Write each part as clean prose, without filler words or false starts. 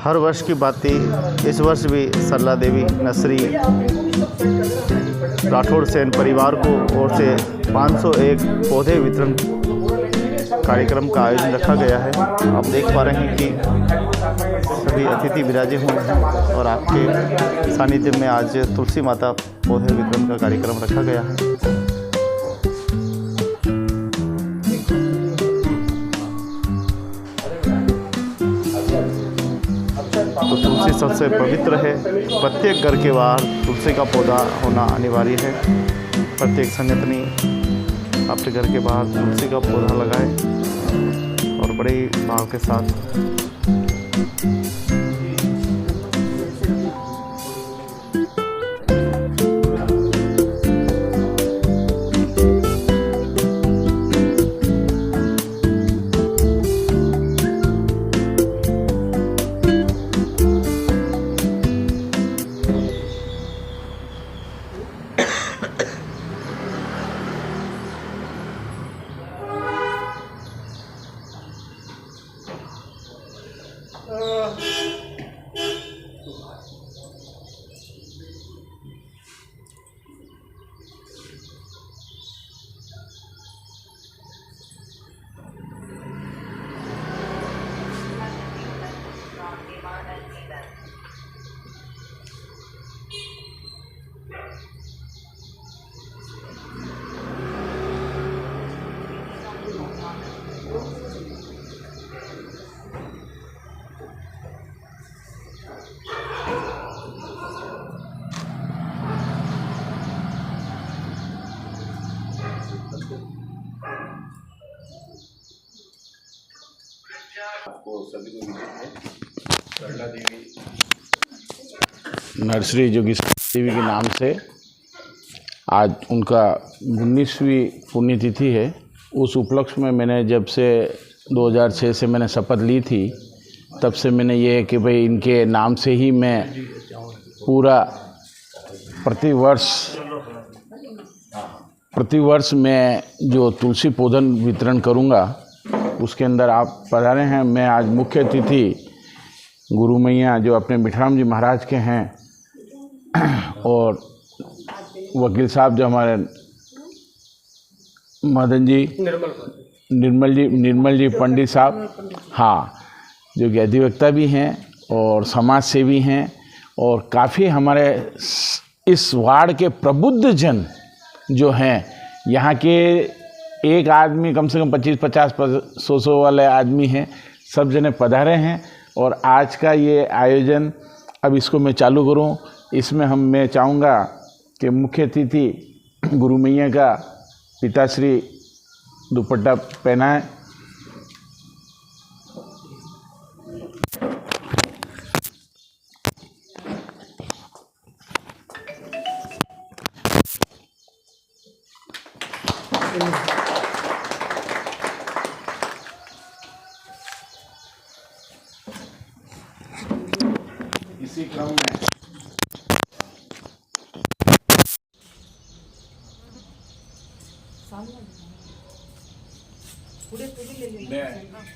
हर वर्ष की बात इस वर्ष भी सरला देवी नर्सरी राठौड़ सेन परिवार को ओर से 501 पौधे वितरण कार्यक्रम का आयोजन रखा गया है। आप देख पा रहे हैं कि सभी अतिथि विराजे हुए हैं और आपके सानिध्य में आज तुलसी माता पौधे वितरण का कार्यक्रम रखा गया है। तो तुलसी सबसे पवित्र है। प्रत्येक घर के बाहर तुलसी का पौधा होना अनिवार्य है। प्रत्येक सन्यासिनी अपने घर के बाहर तुलसी का पौधा लगाए और बड़े ही भाव के साथ आपको सभी को विदित है। सरला देवी नर्सरी जो कि देवी के नाम से आज उनका 19वीं पुण्यतिथि है। उस उपलक्ष्य में मैंने जब से 2006 से मैंने शपथ ली थी, तब से मैंने ये है कि भाई इनके नाम से ही मैं पूरा प्रतिवर्ष मैं जो तुलसी पौधन वितरण करूँगा उसके अंदर आप पधारे हैं। मैं आज मुख्य अतिथि गुरु मैया जो अपने मिठराम जी महाराज के हैं और वकील साहब जो हमारे मदन जी निर्मल जी पंडित साहब, हाँ, जो कि अधिवक्ता भी हैं और समाज सेवी हैं और काफ़ी हमारे इस वार्ड के प्रबुद्ध जन जो हैं, यहाँ के एक आदमी कम से कम 25-50-100 वाले आदमी हैं, सब जने पधारे हैं। और आज का ये आयोजन अब इसको मैं चालू करूं, इसमें मैं चाहूँगा कि मुख्य अतिथि गुरु मैया का पिताश्री दुपट्टा पहनाएं। इसी क्रम में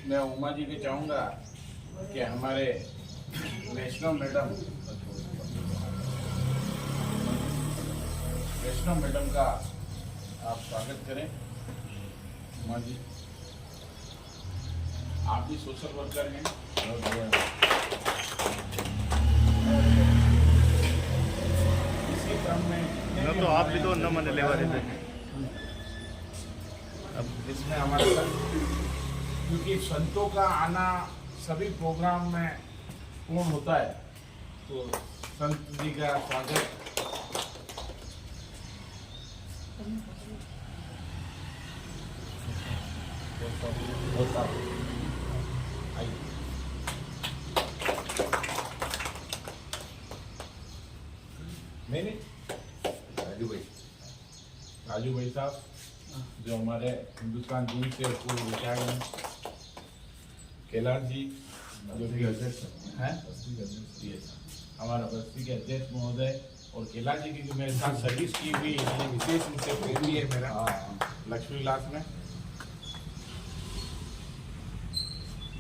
मैं उमा जी को चाहूँगा कि हमारे वैष्णव मैडम का आप स्वागत करें। उमा जी, आप भी सोशल वर्कर हैं। इसी क्रम में तो आप भी तो न मन लेवा देते हैं। अब इसमें हमारे साथ, क्योंकि संतों का आना सभी प्रोग्राम में पूर्ण होता है, तो संत जी का स्वागत। नहीं, राजू भाई साहब जो हमारे हिंदुस्तान जीन से पूर्व विधायक हैं, कैलाश जी जो भी अध्यक्ष हैं, हमारा बस्ती के अध्यक्ष महोदय, और कैलाश जी की जो मेरे साथ सर्विस की हुई, इन्होंने विशेष रूप से प्रेमी है मेरा लक्ष्मी विलास में।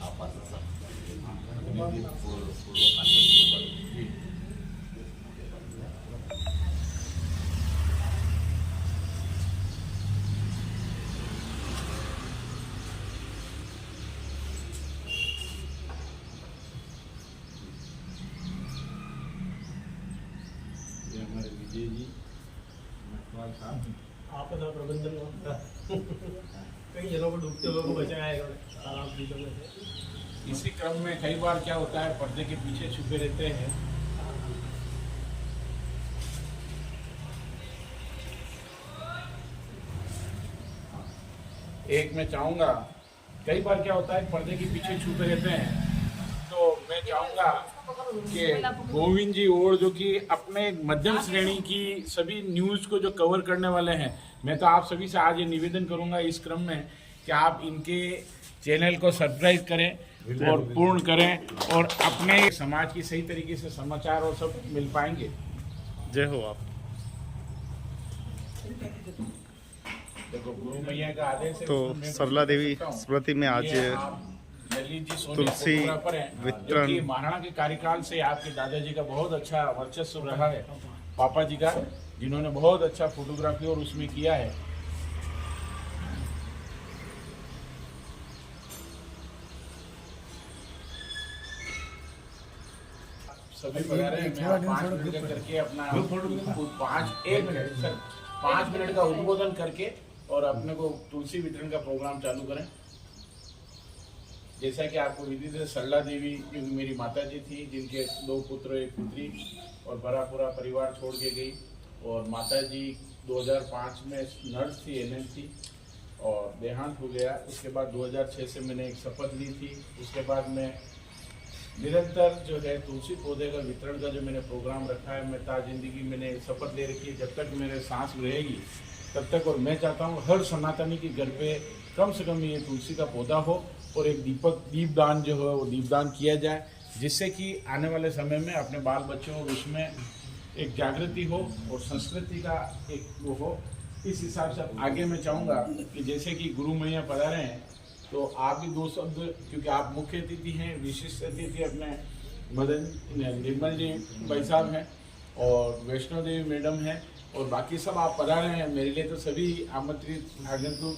आप प्रतिनिधि पूर्व सांसद जी। ये हमारे विजय जी नटवाल साहब, आपदा प्रबंधन कई जनों को डूबते हुए को बचाया है तालाब बीचों में से। इसी क्रम में कई बार क्या होता है, पर्दे के पीछे छुपे रहते हैं। एक मैं चाहूंगा, कई बार क्या होता है पर्दे के पीछे छुपे रहते हैं, तो मैं चाहूंगा कि गोविंद जी और जो कि अपने मध्यम श्रेणी की सभी न्यूज़ को जो कवर करने वाले हैं, मैं तो आप सभी से आज ये निवेदन करूंगा इस क्रम में कि आप इनके चैनल को सब्सक्राइब करें और पूर्ण करें और अपने समाज की सही तरीके से समाचार और सब मिल पाएंगे। जय हो आप। देखो गुरु मैया का आदेश है, तो मैं सरला देवी सकता हूं। स्मृति में आज ये आप ललित जी सोनी तुलसी फोटोग्राफर हैं, वितरण- जो कि महाराणा के कार्यकाल से आपके दादाजी का बहुत अच्छा वर्चस्व रहा है, पापा जी का, जिन्होंने बहुत अच्छा फोटोग्राफी और उसमें किया है। सभी पधारे हैं, मैं 5 मिनट का करके अपना 5 मिनट का उद्बोधन करके और अपने को तुलसी वितरण का प्रोग्राम चालू करें। जैसा कि आपको विदित है, सरला देवी क्योंकि मेरी माता जी थी, जिनके 2 पुत्र 1 पुत्री और बड़ा पूरा परिवार छोड़ के गई, और माता जी 2005 में नर्स थी, एनएम थी, और देहांत हो गया। उसके बाद 2006 से मैंने एक शपथ ली थी। उसके बाद मैं निरंतर जो है तुलसी पौधे का वितरण का जो मैंने प्रोग्राम रखा है, मैं जिंदगी मैंने शपथ ले रखी है, जब तक मेरे सांस रहेगी तब तक। और मैं चाहता हूँ हर सनातनी के घर पे कम से कम ये तुलसी का पौधा हो और एक दीपदान जो है वो दीपदान किया जाए, जिससे कि आने वाले समय में अपने बाल बच्चों और उसमें एक जागृति हो और संस्कृति का एक वो हो। इस हिसाब से आगे मैं चाहूँगा कि जैसे कि गुरु मैया पधारे हैं, तो आप भी 2 शब्द, क्योंकि आप मुख्य अतिथि हैं, विशिष्ट अतिथि अपने मदन निर्मल जी भाई साहब हैं और वैष्णो देवी मैडम हैं, और बाकी सब आप पधारे हैं। मेरे लिए तो सभी आमंत्रित आगंतुक।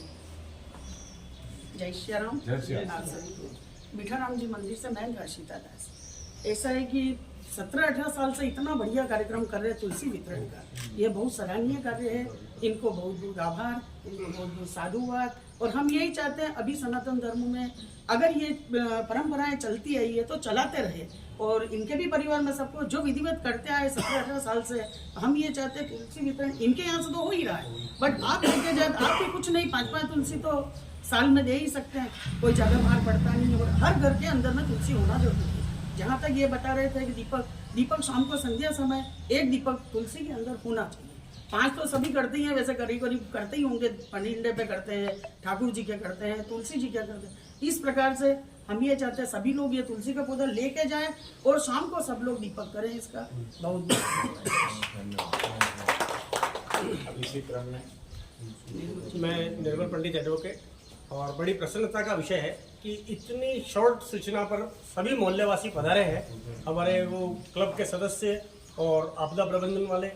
जय श्री राम। जय श्री राम। आप सभी को मीठाराम जी मंदिर से मैं हर्षिता दास। ऐसा है कि 17-18 साल से इतना बढ़िया कार्यक्रम कर रहे हैं तुलसी वितरण का, ये बहुत सराहनीय कार्य है। इनको बहुत बहुत आभार, इनको बहुत बहुत साधुवाद। और हम यही चाहते हैं, अभी सनातन धर्म में अगर ये परंपराएं चलती आई है तो चलाते रहे, और इनके भी परिवार में सबको जो विधिवत करते आए 17-18 साल से, हम ये चाहते हैं तुलसी वितरण इनके यहाँ से तो हो ही रहा है, बट आप लेके जाए, आप भी कुछ नहीं, 5-5 तुलसी तो साल में दे ही सकते हैं, कोई ज़्यादा बाहर पड़ता नहीं है। और हर घर के अंदर में तुलसी होना जरूरी है। जहाँ तक ये बता रहे थे कि दीपक शाम को संध्या समय 1 दीपक तुलसी के अंदर होना चाहिए। 5 तो सभी करते ही हैं, वैसे करीब करीब करते ही होंगे, पंडित पे करते हैं, ठाकुर जी क्या करते हैं, तुलसी जी क्या करते हैं। इस प्रकार से हम ये चाहते हैं सभी लोग ये तुलसी का पौधा लेके जाएं और शाम को सब लोग दीपक करें। इसका बहुत अब इसी क्रम में मैं निर्मल पंडित एडवोकेट, और बड़ी प्रसन्नता का विषय है कि इतनी शॉर्ट सूचना पर सभी मोहल्लेवासी पधारे हैं, हमारे वो क्लब के सदस्य और आपदा प्रबंधन वाले।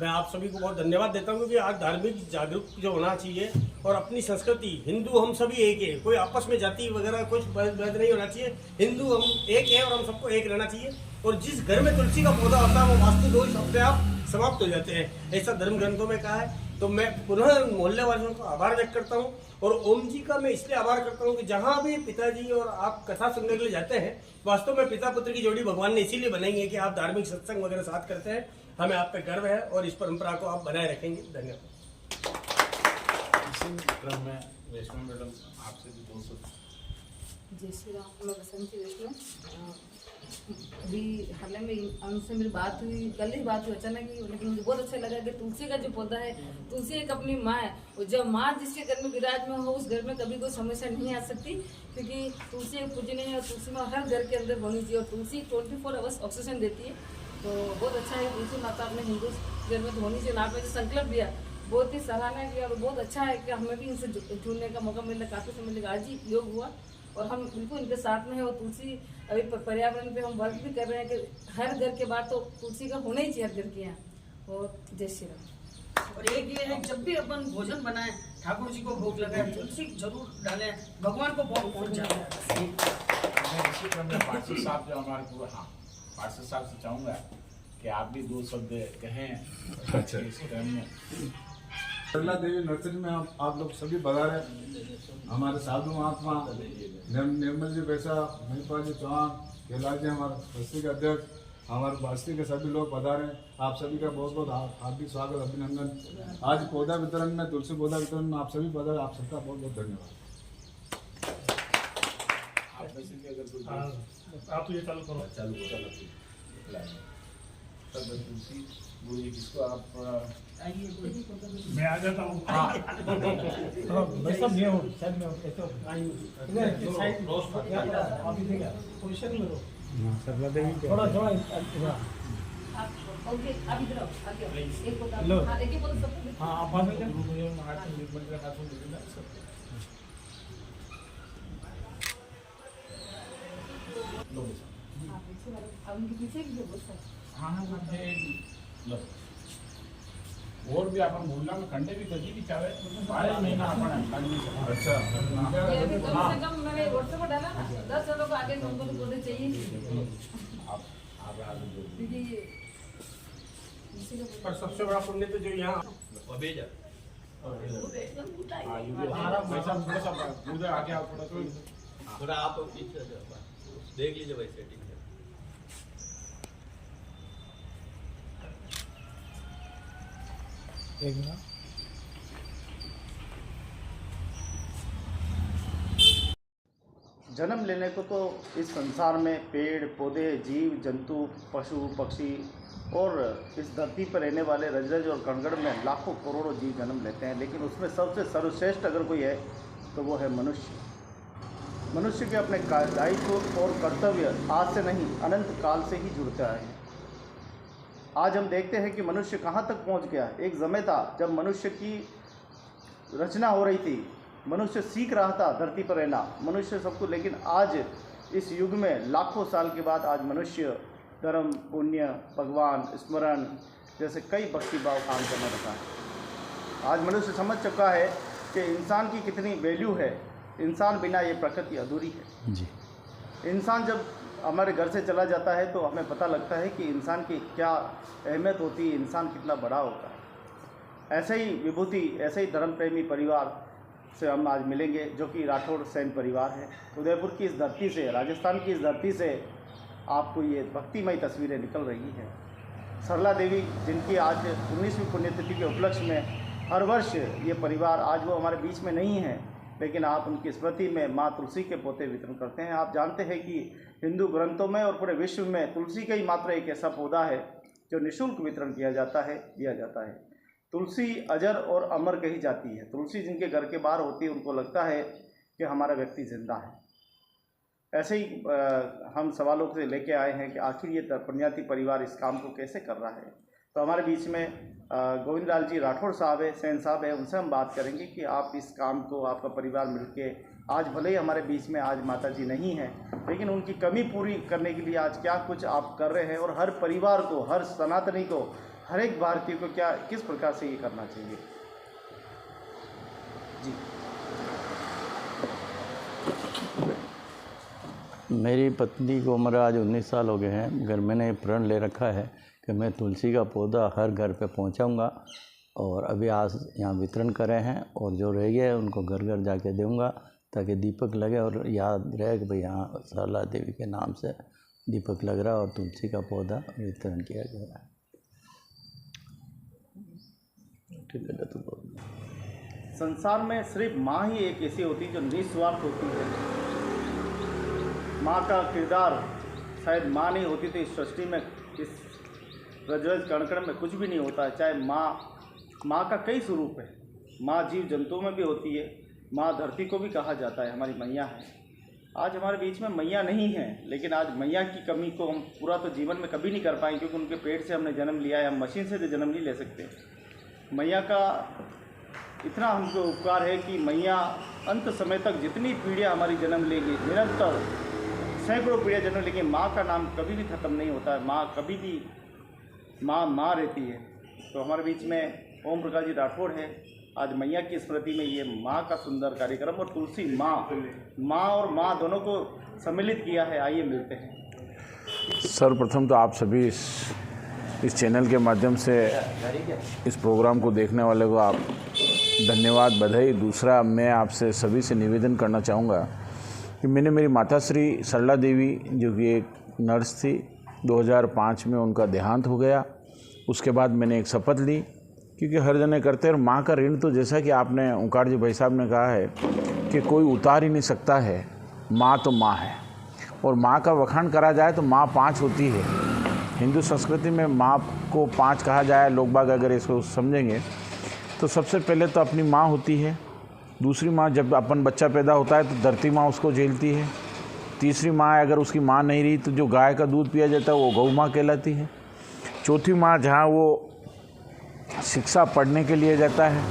मैं आप सभी को बहुत धन्यवाद देता हूँ, क्योंकि आज धार्मिक जागरूक जो होना चाहिए और अपनी संस्कृति, हिंदू हम सभी एक है, कोई आपस में जाति वगैरह कुछ भेद नहीं होना चाहिए। हिंदू हम एक है और हम सबको एक रहना चाहिए। और जिस घर में तुलसी का पौधा होता है वो वास्तु दोष अपने आप समाप्त हो जाते हैं, ऐसा धर्म ग्रंथों में कहा है। तो मैं पुनः मोहल्ले वासियों का आभार व्यक्त करता हूँ, और ओम जी का मैं इसलिए आभार करता हूँ कि जहाँ भी पिताजी और आप कथा सुनने के लिए जाते हैं, वास्तव में पिता पुत्र की जोड़ी भगवान ने इसीलिए बनाई है कि आप धार्मिक सत्संग वगैरह साथ करते हैं। हमें आप पे गर्व है और इस परंपरा को आप बनाए रखेंगे। धन्यवाद। इसी क्रम में वैष्णो मैडम आपसे भी 2 शब्द। जय श्री राम। मैं बसंती वैष्णो। अभी हाल में उनसे मेरी बात हुई, कल ही बात हुई अचानक ही, लेकिन मुझे बहुत अच्छा लगा कि तुलसी का जो पौधा है, तुलसी एक अपनी माँ है, और जब माँ जिसके घर में विराजमान हो उस घर में कभी कोई समस्या नहीं आ सकती, क्योंकि तुलसी एक पूजनीय है और तुलसी माँ हर घर के अंदर होनी चाहिए। और तुलसी 24 आवर्स ऑक्सीजन देती है, तो बहुत अच्छा है। तुलसी माता अपने हिंदू घर में तो होनी चाहिए। आपने जो संकल्प लिया बहुत ही सराहना किया, और बहुत अच्छा है कि हमें भी इनसे जुड़ने का मौका मिला। काफ़ी समय लगा, आज ही योग हुआ, और हम बिल्कुल इनके साथ में है। और तुलसी अभी पर्यावरण पे हम वर्क भी कर रहे हैं कि हर घर के बाद तो तुलसी का होना ही चाहिए हर घर के यहाँ। और जय श्री राम। और एक ये है, जब भी अपन भोजन बनाए ठाकुर जी को भोग लगाए, तुलसी जरूर डालें, भगवान को भोग पहुंच जाए। इसी क्रम में पार्षद साहब जो हमारे पूरा, हाँ, पार्षद साहब से चाहूँगा कि आप भी 2 शब्द कहें। अच्छा, इस क्रम में सरला देवी नर्सरी में आप लोग सभी पधारे। हमारे साधु महात्मा निर्मल जी बैसा, महिपाल जी चौहान, कैलाश जी हमारे बस्ती के अध्यक्ष, हमारे बस्ती के सभी लोग पधारे। आप सभी का बहुत बहुत हार्दिक स्वागत, अभिनंदन। आज पौधा वितरण में, तुलसी पौधा वितरण में आप सभी पधारे, आप सबका बहुत बहुत धन्यवाद। आप ये चालू करो। तुलसी गुरु जी किसको आप मैं आ जाता हूँ। मैं सब नहीं हूँ, शायद मैं कैसे पोजिशन में थोड़ा ओके, आप इधर आओ, आगे आओ। एक पौधा, लो। हाँ, एक ही पौधा सबको। हाँ, आप बाद में क्या? हाथ में लिपट कर हाथ में ले लेना सब। हाँ, पीछे वाले, अब उनके पीछे भी है बहुत सारे। हाँ, और भी अपन भूलना में कंडे भी कभी भी चाहे 12 महीना अपन अच्छा। ये अभी कम से कम मैंने व्हाट्सएप पर डाला ना, 10 लोगों को आगे से उनको पौधे चाहिए। क्योंकि ये इसी का पर सबसे बड़ा पुण्य तो जो यहाँ आगे आप थोड़ा आप पीछे देख लीजिए भाई सेटिंग है। एक मिनट। जन्म लेने को तो इस संसार में पेड़ पौधे, जीव जंतु, पशु पक्षी और इस धरती पर रहने वाले रज और कणगण में लाखों करोड़ों जीव जन्म लेते हैं, लेकिन उसमें सबसे सर्वश्रेष्ठ अगर कोई है तो वो है मनुष्य। मनुष्य के अपने दायित्व और कर्तव्य आज से नहीं अनंत काल से ही जुड़ते आए हैं। आज हम देखते हैं कि मनुष्य कहाँ तक पहुँच गया। एक समय था जब मनुष्य की रचना हो रही थी, मनुष्य सीख रहा था धरती पर रहना, मनुष्य सब कुछ, लेकिन आज इस युग में लाखों साल के बाद आज मनुष्य धर्म, पुण्य, भगवान, स्मरण जैसे कई भक्ति भाव काम करने लगा है। आज मनुष्य समझ चुका है कि इंसान की कितनी वैल्यू है, इंसान बिना ये प्रकृति अधूरी है जी। इंसान जब हमारे घर से चला जाता है तो हमें पता लगता है कि इंसान की क्या अहमियत होती है, इंसान कितना बड़ा होता है। ऐसे ही विभूति, ऐसे ही धर्म प्रेमी परिवार से हम आज मिलेंगे जो कि राठौड़ सैन परिवार है। उदयपुर की इस धरती से, राजस्थान की इस धरती से आपको ये भक्तिमय तस्वीरें निकल रही हैं। सरला देवी जिनकी आज 19वीं पुण्यतिथि के उपलक्ष्य में हर वर्ष ये परिवार, आज वो हमारे बीच में नहीं है, लेकिन आप उनकी स्मृति में माँ तुलसी के पौधे वितरण करते हैं। आप जानते हैं कि हिंदू ग्रंथों में और पूरे विश्व में तुलसी का ही मात्र एक ऐसा पौधा है जो निःशुल्क वितरण दिया जाता है। तुलसी अजर और अमर कही जाती है। तुलसी जिनके घर के बाहर होती है उनको लगता है कि हमारा व्यक्ति जिंदा है। ऐसे ही हम सवालों से लेके आए हैं कि आखिर ये पुण्याति परिवार इस काम को कैसे कर रहा है। तो हमारे बीच में गोविंद लाल जी राठौड़ साहब है, सैन साहब है, उनसे हम बात करेंगे कि आप इस काम को, आपका परिवार मिलके, आज भले ही हमारे बीच में आज माता जी नहीं हैं, लेकिन उनकी कमी पूरी करने के लिए आज क्या कुछ आप कर रहे हैं और हर परिवार को, हर सनातनी को, हर एक भारतीय को क्या किस प्रकार से ये करना चाहिए जी। मेरी पत्नी को उम्र आज 19 साल हो गए हैं, मगर मैंने प्रण ले रखा है कि मैं तुलसी का पौधा हर घर पे पहुंचाऊंगा और अभी आज यहाँ वितरण करे हैं और जो रह गए उनको घर घर जाके दूंगा ताकि दीपक लगे और याद रहे कि भाई यहाँ सरला देवी के नाम से दीपक लग रहा है और तुलसी का पौधा वितरण किया गया है। ठीक है, तो संसार में सिर्फ माँ ही एक ऐसी होती है जो निस्वार्थ होती है। माँ का किरदार शायद माँ नहीं होती तो इस सृष्टि में, इस रज कण में कुछ भी नहीं होता है। चाहे माँ का कई स्वरूप है। माँ जीव जंतुओं में भी होती है, माँ धरती को भी कहा जाता है, हमारी मैया है। आज हमारे बीच में मैया नहीं है, लेकिन आज मैया की कमी को हम पूरा तो जीवन में कभी नहीं कर पाएंगे क्योंकि उनके पेट से हमने जन्म लिया है। हम मशीन से तो जन्म नहीं ले सकते। मैया का इतना हमको उपकार है कि मैया अंत समय तक जितनी पीढ़ियाँ हमारी जन्म लेंगी, निरंतर सैकड़ों पीढ़ियाँ जन्म लेंगी, माँ का नाम कभी भी ख़त्म नहीं होता है। माँ कभी भी माँ रहती है। तो हमारे बीच में ओम प्रकाश जी राठौड़ है। आज मैया की स्मृति में ये माँ का सुंदर कार्यक्रम और तुलसी माँ और माँ दोनों को सम्मिलित किया है। आइए मिलते हैं। सर्वप्रथम तो आप सभी इस चैनल के माध्यम से इस प्रोग्राम को देखने वाले को आप धन्यवाद, बधाई। दूसरा, मैं आपसे सभी से निवेदन करना चाहूँगा कि मैंने मेरी माता श्री सरला देवी, जो कि एक नर्स थी, 2005 में उनका देहांत हो गया। उसके बाद मैंने एक शपथ ली, क्योंकि हर जने करते हैं, और माँ का ऋण तो जैसा कि आपने ओंकार जी भाई साहब ने कहा है कि कोई उतार ही नहीं सकता है। माँ तो माँ है, और माँ का वखान करा जाए तो माँ 5 होती है। हिंदू संस्कृति में माँ को 5 कहा जाए। लोग बाग अगर इसको समझेंगे तो सबसे पहले तो अपनी माँ होती है। दूसरी माँ, जब अपन बच्चा पैदा होता है तो धरती माँ उसको झेलती है। तीसरी माँ, अगर उसकी माँ नहीं रही तो जो गाय का दूध पिया जाता है वो गौ माँ कहलाती है। चौथी माँ, जहाँ वो शिक्षा पढ़ने के लिए जाता है।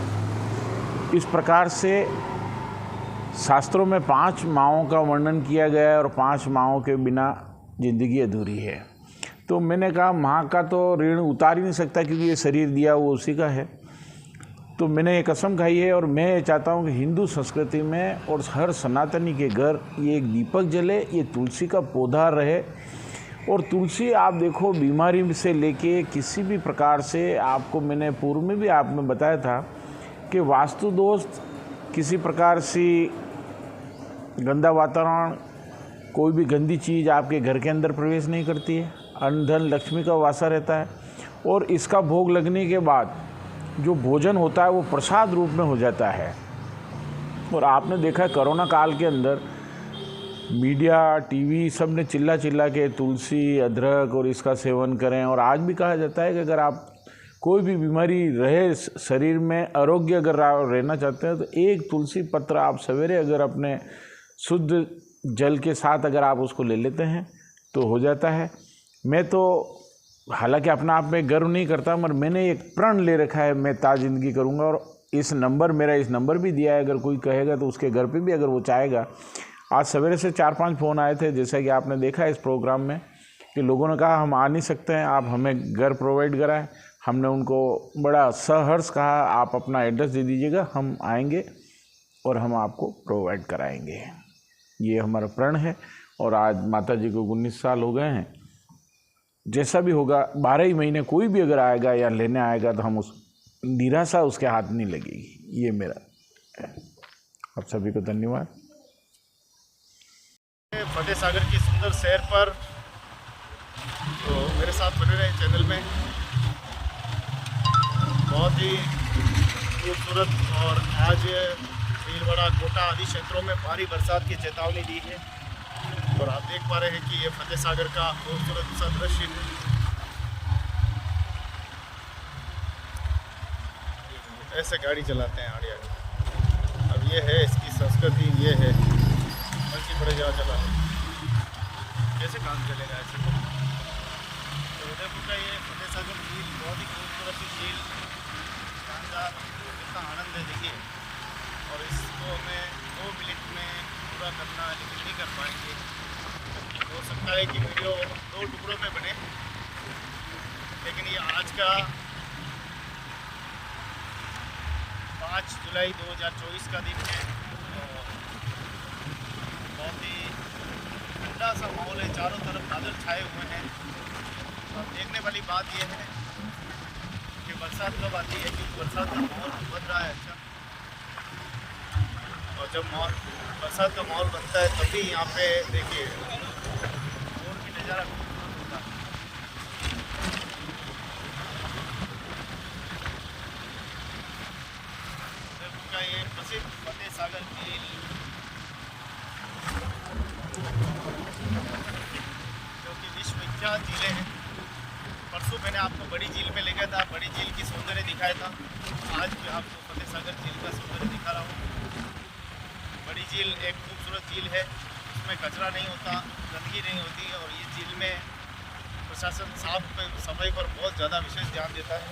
इस प्रकार से शास्त्रों में 5 माँओं का वर्णन किया गया है, और 5 माँओं के बिना ज़िंदगी अधूरी है। तो मैंने कहा माँ का तो ऋण उतार ही नहीं सकता, क्योंकि ये शरीर दिया वो उसी का है। तो मैंने ये कसम खाई है, और मैं ये चाहता हूँ कि हिंदू संस्कृति में और हर सनातनी के घर ये एक दीपक जले, ये तुलसी का पौधा रहे। और तुलसी, आप देखो, बीमारी से लेके किसी भी प्रकार से, आपको मैंने पूर्व में भी आप में बताया था कि वास्तु दोष, किसी प्रकार से गंदा वातावरण, कोई भी गंदी चीज़ आपके घर के अंदर प्रवेश नहीं करती है। अन्न धन लक्ष्मी का वासा रहता है, और इसका भोग लगने के बाद जो भोजन होता है वो प्रसाद रूप में हो जाता है। और आपने देखा है कोरोना काल के अंदर मीडिया, टीवी, सब ने चिल्ला के तुलसी, अदरक और इसका सेवन करें। और आज भी कहा जाता है कि अगर आप कोई भी बीमारी रहे शरीर में, आरोग्य अगर रहना चाहते हैं, तो एक तुलसी पत्र आप सवेरे अगर अपने शुद्ध जल के साथ अगर आप उसको ले लेते हैं तो हो जाता है। मैं तो हालांकि अपना आप में गर्व नहीं करता, मगर मैंने एक प्रण ले रखा है, मैं ताज जिंदगी करूँगा। और इस नंबर भी दिया है, अगर कोई कहेगा तो उसके घर पे भी अगर वो चाहेगा। आज सवेरे से 4-5 फ़ोन आए थे, जैसा कि आपने देखा इस प्रोग्राम में, कि लोगों ने कहा हम आ नहीं सकते हैं, आप हमें घर प्रोवाइड कराएं। हमने उनको बड़ा सहर्ष कहा, आप अपना एड्रेस दे दीजिएगा, हम आएंगे और हम आपको प्रोवाइड कराएंगे। ये हमारा प्रण है। और आज माता जी को 19 साल हो गए हैं। जैसा भी होगा, 12 ही महीने कोई भी अगर आएगा या लेने आएगा तो हम उस निराशा उसके हाथ नहीं लगेगी। ये मेरा है। आप सभी को धन्यवाद। फतेह सागर की सुंदर सैर पर, तो मेरे साथ बने रहे चैनल में। बहुत ही खूबसूरत, और आज भीलवाड़ा, कोटा आदि क्षेत्रों में भारी बरसात की चेतावनी दी है। और आप देख पा रहे हैं कि ये फतेह सागर का खूबसूरत सा दृश्य है। ऐसे गाड़ी चलाते हैं आड़िया। अब ये है इसकी संस्कृति, ये है बल्कि बड़े ज़्यादा चला है। कैसे काम चलेगा ऐसे? तो उदयपुर का ये फतेह सागर झील बहुत ही खूबसूरत सी झील, शानदार, कितना आनंद है देखिए। और इसको हमें 2 मिनट में पूरा करना, लेकिन नहीं कर पाएंगे। हो सकता है कि वीडियो 2 टुकड़ों में बने, लेकिन ये आज का 5 जुलाई 2024 का दिन है। बहुत ही ठंडा सा माहौल है, चारों तरफ बादल छाए हुए हैं। और देखने वाली बात यह है कि बरसात कब आती है, क्योंकि बरसात का माहौल बन रहा है अच्छा। और जब बरसात का माहौल बनता है तभी यहाँ पे देखिए और भी नज़ारा होता है। उदयपुर का ये प्रसिद्ध फतेह सागर झील, जो कि विश्वविख्यात झीलें हैं। परसों मैंने आपको बड़ी झील में ले गया था, बड़ी झील की सौंदर्य दिखाया था। आज भी आपको फतेह सागर झील का सौंदर्य दिखा रहा हूँ। बड़ी झील एक खूबसूरत झील है, इसमें कचरा नहीं होता, गंदगी नहीं होती। और ये झील में प्रशासन साफ सफाई पर बहुत ज़्यादा विशेष ध्यान देता है।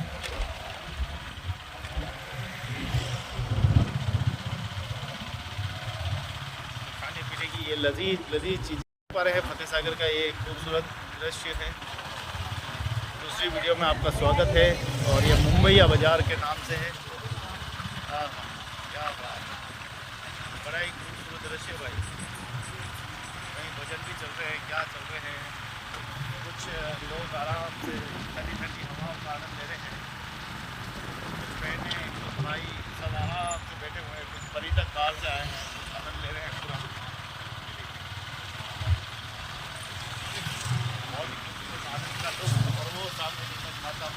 ये लजीज चीज़ पा रहे हैं। फतेह सागर का ये खूबसूरत दृश्य है। दूसरी वीडियो में आपका स्वागत है और ये मुंबईया बाज़ार के नाम से है। हाँ क्या बात, बड़ा ही खूबसूरत दृश्य भाई। कहीं भजन भी चल रहे हैं, क्या चल रहे हैं, कुछ लोग आराम से ठंडी ठंडी हवाओं का आनंद ले रहे हैं। कुछ बहनें, कुछ भाई सब आराम से बैठे हुए हैं। कुछ पर्यटक बाहर से आए हैं, आनंद ले रहे हैं पूरा। बहुत ही खूबसूरत आनंद का लुत्फ और वो सामने नीलम माता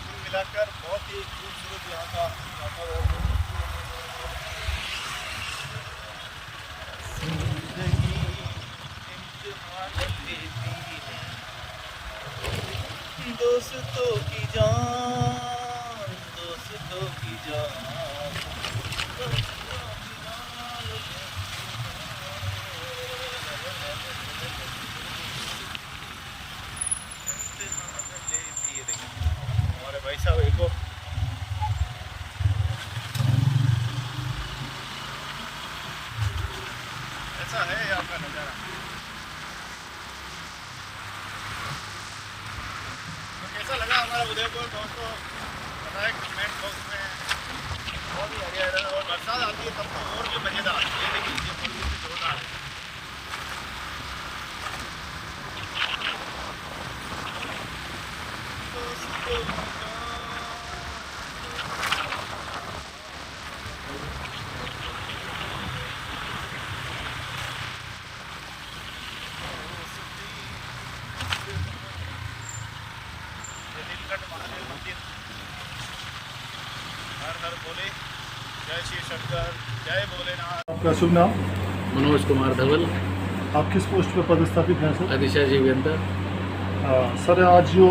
कुल मिलाकर बहुत ही खूबसूरत यहाँ का वातावरण। दोस्तों की जान, दोस्तों की जान, हमारे भाई साहब एक ऐसा है यहाँ का नज़ारा। कैसा लगा हमारा उदयपुर दोस्तों, बताएं कमेंट बॉक्स में। बहुत ही हरियाणा और बरसात आती है तब तो और भी मज़ेदार। ये देखिए ये प्रकृति जोरदार है। महादेव मंदिर, हर हर बोले, जय श्री शंकर, जय भोलेनाथ। आपका शुभ नाम? मनोज कुमार धवल, आप किस पोस्ट पर पदस्थापित हैं सर? अधिशासी अभियंता। सर आज जो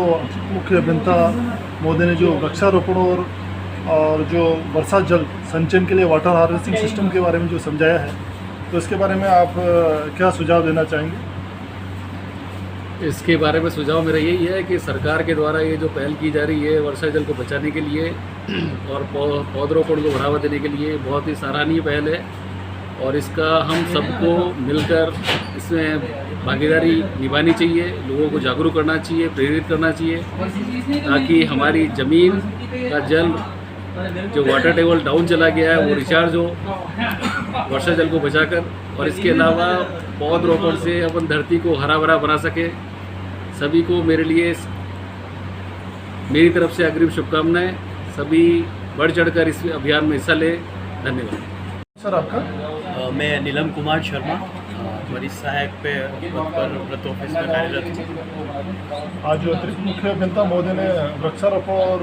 मुख्य अभियंता महोदय ने जो वृक्षारोपण और जो वर्षा जल संचयन के लिए वाटर हार्वेस्टिंग सिस्टम के बारे में जो समझाया है, तो इसके बारे में आप क्या सुझाव देना चाहेंगे? इसके बारे में सुझाव मेरा यही है कि सरकार के द्वारा ये जो पहल की जा रही है वर्षा जल को बचाने के लिए और पौधरोपण को बढ़ावा देने के लिए, बहुत ही सराहनीय पहल है और इसका हम सबको मिलकर इसमें भागीदारी निभानी चाहिए। लोगों को जागरूक करना चाहिए, प्रेरित करना चाहिए, ताकि हमारी ज़मीन का जल जो वाटर टेबल डाउन चला गया है वो रिचार्ज हो वर्षा जल को बचाकर। और इसके अलावा पौधरोपण से अपन धरती को हरा भरा बना सके। सभी को मेरी तरफ से अग्रिम शुभकामनाएं। सभी बढ़ चढ़कर इस अभियान में हिस्सा लें। धन्यवाद। सर आपका? मैं नीलम कुमार शर्मा, वरिष्ठ सहायक पे पद पर व्रत ऑफिस में कार्यरत हूँ। आज जो अतिरिक्त मुख्य अभियंता महोदय ने वृक्षारोपण और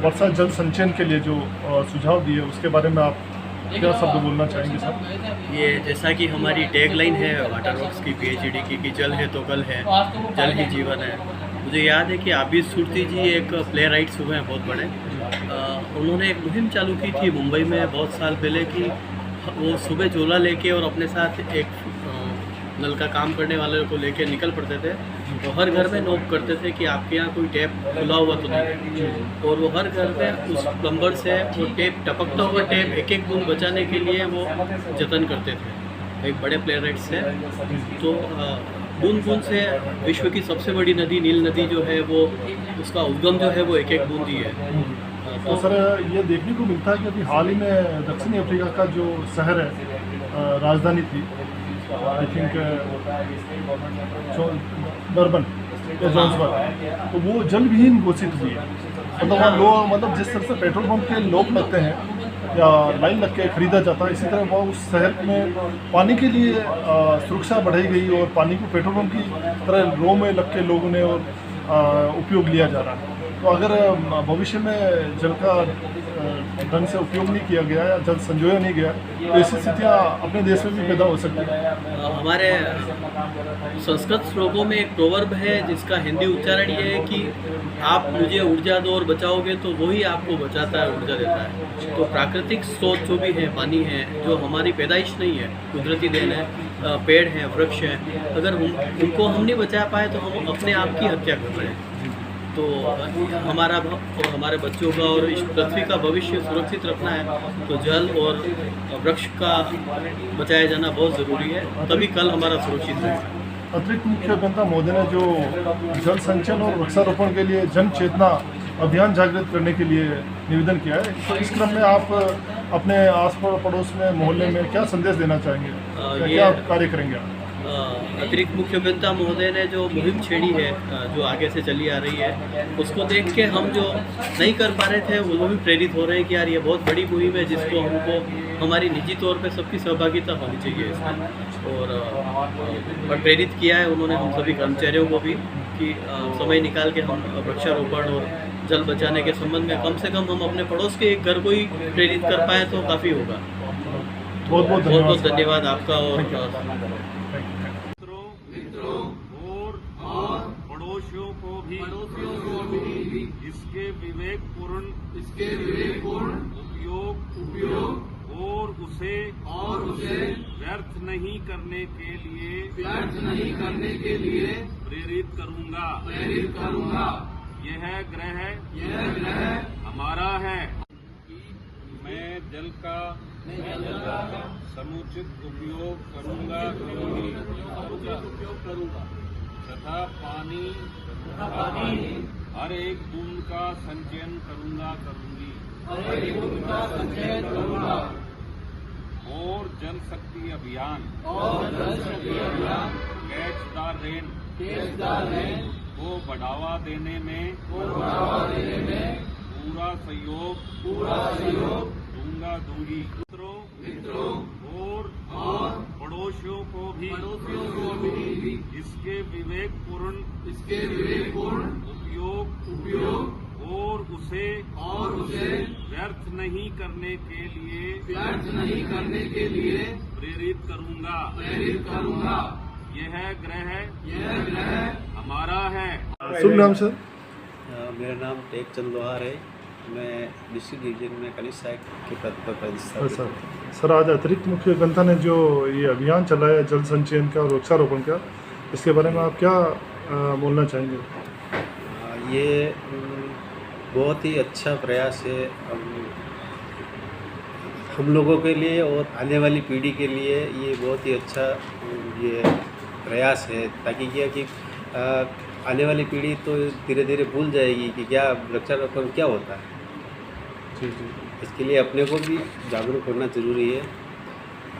वर्षा जल संचयन के लिए जो सुझाव दिए, उसके बारे में आप क्या शब्द बोलना चाहेंगे सर? ये जैसा कि हमारी टैगलाइन है वाटर वर्क्स की PhD की कि जल है तो कल है, जल ही जीवन है। मुझे याद है कि आबिद सुरती जी एक प्ले राइट्स हुए हैं बहुत बड़े। उन्होंने एक मुहिम चालू की थी मुंबई में बहुत साल पहले कि वो सुबह झोला लेके और अपने साथ एक नल का काम करने वाले को लेके निकल पड़ते थे। तो हर घर में नोक करते थे कि आपके यहाँ कोई टैप खुला हुआ तो नहीं, और वो हर घर में उस प्लम्बर से वो टैप टपकता हुआ टैप एक एक बूंद बचाने के लिए वो जतन करते थे। एक बड़े प्ले राइट्स है। तो बूंद बूंद से विश्व की सबसे बड़ी नदी नील नदी जो है वो उसका उद्गम जो है वो एक एक बूंद ही है। तो सर ये देखने को मिलता है कि अभी हाल ही में दक्षिणी अफ्रीका का जो शहर है, राजधानी थी आई थिंक डरबन या जोहान्सबर्ग, तो वो जल विहीन घोषित हुई है। मतलब वहाँ लोग, मतलब जिस तरह से पेट्रोल पंप के लोग लगते हैं या लाइन लग के खरीदा जाता है, इसी तरह वह उस शहर में पानी के लिए सुरक्षा बढ़ाई गई और पानी को पेट्रोल पंप की तरह रो में लग के लोगों ने और उपयोग लिया जा रहा है। तो अगर भविष्य में जल का ढंग से उपयोग नहीं किया गया या जल संजोया नहीं गया, तो ऐसी स्थितियाँ अपने देश में भी पैदा हो सकती हैं। हमारे संस्कृत श्लोकों में एक प्रोवर्ब है जिसका हिंदी उच्चारण ये है कि आप मुझे ऊर्जा दो और बचाओगे तो वही आपको बचाता है, ऊर्जा देता है। तो प्राकृतिक स्रोत जो भी है, पानी है, जो हमारी पैदाइश नहीं है, कुदरती देन है, पेड़ हैं, वृक्ष हैं, अगर उनको हम नहीं बचा पाए तो हम अपने आप की हत्या कर रहे हैं। तो हमारा और हमारे बच्चों का और इस पृथ्वी का भविष्य सुरक्षित रखना है तो जल और वृक्ष का बचाया जाना बहुत ज़रूरी है, तभी कल हमारा सुरक्षित रहेगा। अतिरिक्त मुख्य अभियंता महोदय ने जो जल संचयन और वृक्षारोपण के लिए जन चेतना अभियान जागृत करने के लिए निवेदन किया है, तो इस क्रम में आप अपने आस पड़ोस में मोहल्ले में क्या संदेश देना चाहेंगे, क्या कार्य करेंगे आप? अतिरिक्त मुख्य अभियंता महोदय ने जो मुहिम छेड़ी है जो आगे से चली आ रही है, उसको देख के हम जो नहीं कर पा रहे थे वो भी प्रेरित हो रहे हैं कि यार ये बहुत बड़ी मुहिम है जिसको हमको हमारी निजी तौर पे सबकी सहभागिता होनी चाहिए इसमें। और प्रेरित किया है उन्होंने हम सभी कर्मचारियों को भी कि समय निकाल के हम वृक्षारोपण और जल बचाने के संबंध में कम से कम हम अपने पड़ोस के एक घर को ही प्रेरित कर पाए तो काफ़ी होगा। बहुत बहुत धन्यवाद आपका। और पड़ोसियों को भी इसके विवेकपूर्ण उपयोग और उसे व्यर्थ नहीं करने के लिए प्रेरित करूंगा। यह ग्रह हमारा है। मैं जल का समुचित उपयोग करूंगा तथा पानी हर एक बूंद का संचयन करूंगी। और जल शक्ति अभियान कैच द रेन को बढ़ावा देने में पूरा सहयोग दूंगी। मित्रों और पड़ोसियों को भी इसके विवेकपूर्ण उपयोग और उसे व्यर्थ नहीं करने के लिए प्रेरित करूंगा। यह ग्रह हमारा है। शुभ नाम सर? मेरा नाम टेक चंद लोहार है। मैं डिस्ट्रिक्ट डिवीजन में कनिष्ठ सहायक के पद पर प्रतिष्ठित। सर आज अतिरिक्त मुख्य अभियंता ने जो ये अभियान चलाया जल संचयन का और वृक्षारोपण का, इसके बारे में आप क्या बोलना चाहेंगे? ये बहुत ही अच्छा प्रयास है हम लोगों के लिए और आने वाली पीढ़ी के लिए। ये बहुत ही अच्छा ये प्रयास है ताकि क्या कि आने वाली पीढ़ी तो धीरे धीरे भूल जाएगी कि क्या वृक्षारोपण क्या होता है। जी। इसके लिए अपने को भी जागरूक होना ज़रूरी है।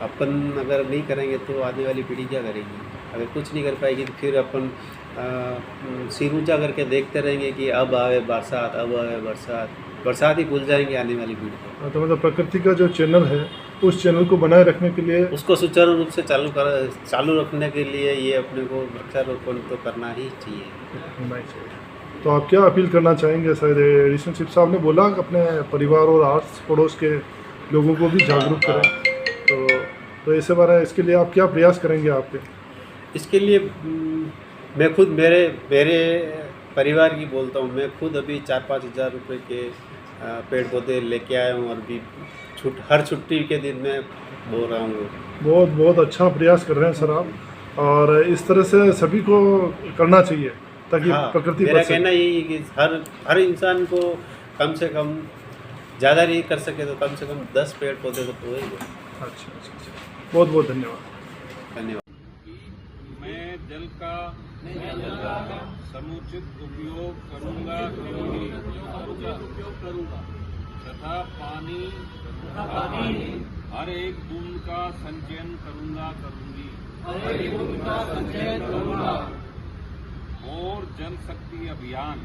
अपन अगर नहीं करेंगे तो आने वाली पीढ़ी क्या करेगी? अगर कुछ नहीं कर पाएगी तो फिर अपन सिर ऊँचा करके देखते रहेंगे कि अब आए बरसात ही भूल जाएंगे आने वाली पीढ़ी को। तो मतलब प्रकृति का जो चैनल है उस चैनल को बनाए रखने के लिए, उसको सुचारू रूप से चालू रखने के लिए ये अपने को वृक्षारोपण तो करना ही चाहिए। तो आप क्या अपील करना चाहेंगे? शायद एडिशनल चीफ साहब ने बोला अपने परिवार और आस पड़ोस के लोगों को भी जागरूक करें, तो ऐसे बारे इसके लिए आप क्या प्रयास करेंगे आपके? इसके लिए मैं खुद मेरे परिवार की बोलता हूँ। मैं खुद अभी 4-5 हज़ार रुपये के पेड़ पौधे लेके आया हूँ और अभी हर छुट्टी के दिन में बो रहा हूँ। बहुत अच्छा प्रयास कर रहे हैं सर आप, और इस तरह से सभी को करना चाहिए ताकि प्रकृति मेरा कहना यही है कि हर इंसान को कम से कम, ज़्यादा नहीं कर सके तो कम से कम 10 पेड़ पौधे तो बोएंगे। अच्छा। बहुत धन्यवाद। मैं जल का समुचित उपयोग करूंगा तथा पानी हर एक बूंद का संचयन करूंगी। और जल शक्ति अभियान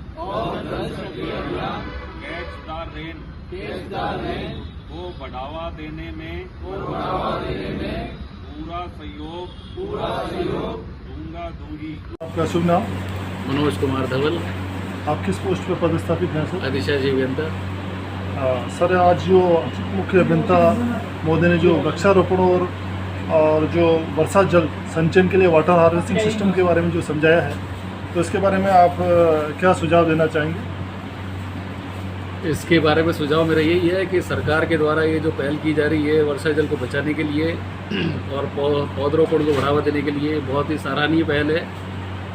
कैच द रेन को बढ़ावा देने में पूरा सहयोग दूंगी। आपका शुभ नाम? मनोज कुमार धवल। आप किस पोस्ट पर पदस्थापित हैं सर? अधिशासी अभियंता। सर आज जो मुख्य अभियंता महोदय ने जो वृक्षारोपण और जो वर्षा जल संचयन के लिए वाटर हार्वेस्टिंग सिस्टम के बारे में जो समझाया है, तो इसके बारे में आप क्या सुझाव देना चाहेंगे? इसके बारे में सुझाव मेरा यही है कि सरकार के द्वारा ये जो पहल की जा रही है वर्षा जल को बचाने के लिए और पौधरोपण को बढ़ावा देने के लिए बहुत ही सराहनीय पहल है।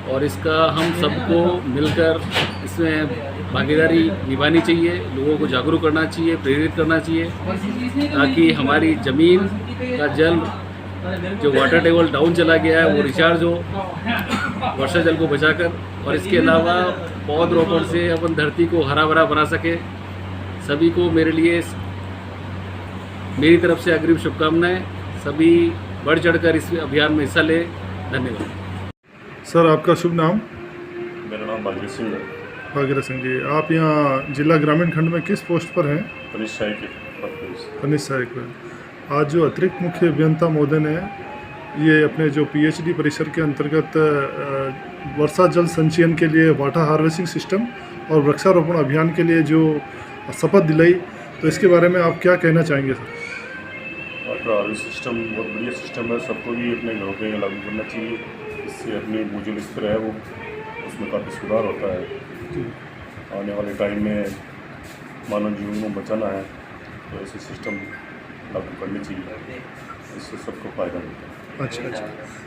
और इसका हम सबको मिलकर इसमें भागीदारी निभानी चाहिए, लोगों को जागरूक करना चाहिए, प्रेरित करना चाहिए, ताकि हमारी ज़मीन का जल जो वाटर टेबल डाउन चला गया है वो रिचार्ज हो वर्षा जल को बचाकर। और इसके अलावा पौधरोपण से अपन धरती को हरा भरा बना सके। सभी को मेरी तरफ से अग्रिम शुभकामनाएं। सभी बढ़ चढ़कर इस अभियान में हिस्सा लें। धन्यवाद। सर आपका शुभ नाम? मेरा नाम भागीरथ सिंह है। भागीरथ सिंह जी, आप यहाँ जिला ग्रामीण खंड में किस पोस्ट पर हैं? कनिष्ठ सहायक के। कनिष्ठ सहायक पर। आज जो अतिरिक्त मुख्य अभियंता महोदय ने ये अपने जो PhD परिसर के अंतर्गत वर्षा जल संचयन के लिए वाटर हार्वेस्टिंग सिस्टम और वृक्षारोपण अभियान के लिए जो शपथ दिलाई, तो इसके बारे में आप क्या कहना चाहेंगे सर? वाटर हार्वेस्टिंग सिस्टम बहुत बढ़िया सिस्टम है, सबको भी अपने घरों पे लागू करना चाहिए। इससे अपनी भूजल स्तर है वो उसमें काफ़ी सुधार होता है। आने वाले टाइम में मानव जीवन को बचाना है तो ऐसे सिस्टम लागू करनी चाहिए, इससे सबको फ़ायदा मिलता है। अच्छा,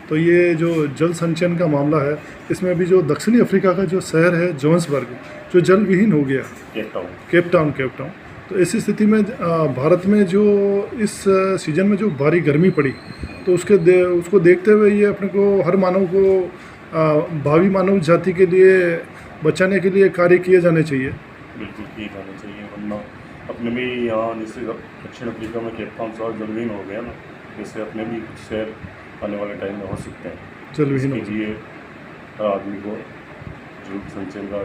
तो ये जो जल संचयन का मामला है, इसमें अभी जो दक्षिणी अफ्रीका का जो शहर है जोहान्सबर्ग, जो जल विहीन हो गया, केप टाउन, तो ऐसी स्थिति में भारत में जो इस सीजन में जो भारी गर्मी पड़ी, तो उसको देखते हुए ये अपने को हर मानव को भावी मानव जाति के लिए बचाने के लिए कार्य किए जाने चाहिए। बिल्कुल किए जाने चाहिए, वरना अपने भी यहाँ जैसे दक्षिण अफ्रीका में केप टाउन शहर जलविहीन हो गया ना, जैसे अपने भी कुछ शहर आने वाले टाइम में हो सकते हैं। जलविहीन के लिए हर आदमी को जल संचयन का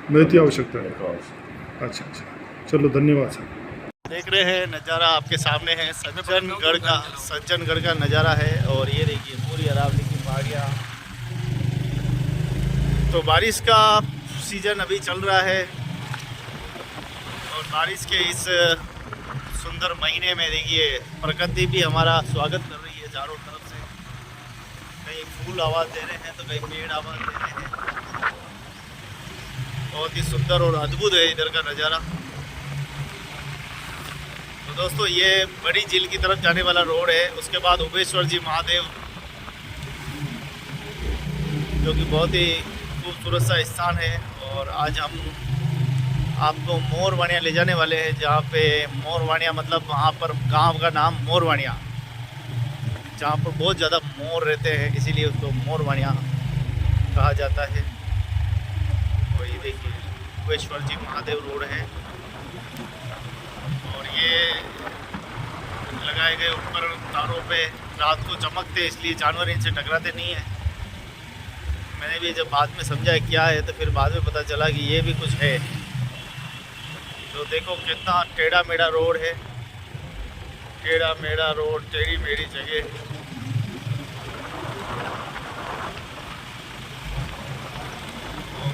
बहुत आवश्यकता है। अच्छा, चलो धन्यवाद सर। देख रहे हैं नज़ारा आपके सामने है सज्जनगढ़ का नज़ारा है। और ये देखिए पूरी अरावली की पहाड़ियाँ। तो बारिश का सीज़न अभी चल रहा है और बारिश के इस सुंदर महीने में देखिए प्रकृति भी हमारा स्वागत कर रही है चारों तरफ से। कहीं फूल आवाज़ दे रहे हैं तो कहीं पेड़ आवाज़ दे रहे हैं। बहुत ही सुंदर और अद्भुत है इधर का नज़ारा। तो दोस्तों ये बड़ी झील की तरफ जाने वाला रोड है। उसके बाद उमेश्वर जी महादेव, जो कि बहुत ही खूबसूरत सा स्थान है। और आज हम आपको मोरवाणिया ले जाने वाले हैं, जहाँ पे मोरवाणिया मतलब वहाँ पर गांव का नाम मोरवाणिया, जहाँ पर बहुत ज़्यादा मोर रहते हैं, इसीलिए उसको मोरवाणिया कहा जाता है। तो ये देखिए उमेश्वर जी महादेव रोड है और ये लगाए गए ऊपर तारों पे रात को चमकते, इसलिए जानवर इनसे टकराते नहीं है। मैंने भी जब बाद में समझा क्या है तो फिर बाद में पता चला कि ये भी कुछ है। तो देखो कितना टेढ़ा मेढ़ा रोड है, टेढ़ा मेढ़ा रोड, टेढ़ी मेढ़ी जगह।